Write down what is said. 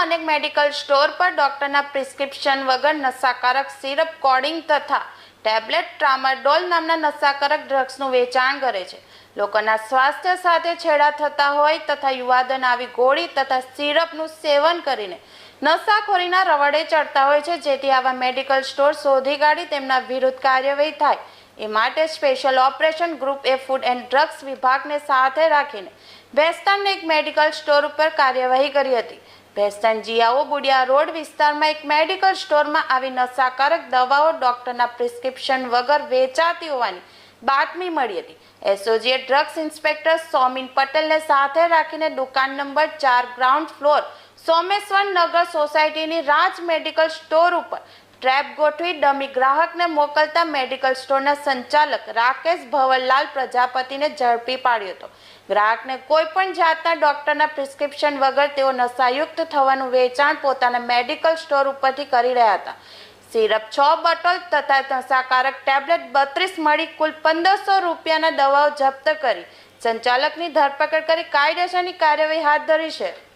અનેક medical store પર ડોક્ટરના prescription વગર નશાકારક સિરપ, કોડિંગ તથા ટેબ્લેટ ટ્રામાડોલ નામના નશાકારક ડ્રગ્સનું વેચાણ કરે છે. લોકોના સ્વાસ્થ્ય સાથે છેડા થતા હોય તથા યુવાધન આવી ગોળી તથા સિરપનું સેવન કરીને નશાખોરીના રવડે ચડતા હોય છે, જેથી આવા મેડિકલ સ્ટોર શોધી કાઢી તેમના વિરુદ્ધ કાર્યવાહી થાય એ માટે special operation group A food and drugs વિભાગને સાથે રાખીને ભેસ્તાનના એક મેડિકલ સ્ટોર ઉપર કાર્યવાહી કરી હતી. ભેસ્તાન જીયાઓ બુડિયા રોડ વિસ્તારમાં એક મેડિકલ સ્ટોરમાં આવી નશાકારક દવાઓ ડોક્ટરના પ્રિસ્ક્રિપ્શન વગર વેચાતી હોવાની બાતમી મળી હતી. એસોસિએટ ડ્રગ્સ ઇન્સ્પેક્ટર સોમિન પટેલને સાથે રાખીને દુકાન નંબર 4 ગ્રાઉન્ડ ફ્લોર સોમેશ્વર નગર સોસાયટીની રાજ મેડિકલ સ્ટોર ઉપર ટ્રેપ ગોઠવી ડમી ગ્રાહકને મોકલતા મેડિકલ સ્ટોરના સંચાલક રાકેશ ભવરલાલ પ્રજાપતિને ઝડપી પાડ્યો હતો. ગ્રાહકને કોઈ પણ જાતના ડોક્ટરના પ્રિસ્ક્રિપ્શન વગર તેઓ નશાયુક્ત થવાનું વેચાણ પોતાના મેડિકલ સ્ટોર ઉપરથી કરી રહ્યા હતા. સિરપ 6 બોટલ તથા નશાકારક ટેબ્લેટ 32 મળી કુલ 1500 રૂપિયાના દવાઓ જપ્ત કરી સંચાલકની ધરપકડ કરી કાયદેસરની કાર્યવાહી હાથ ધરી છે.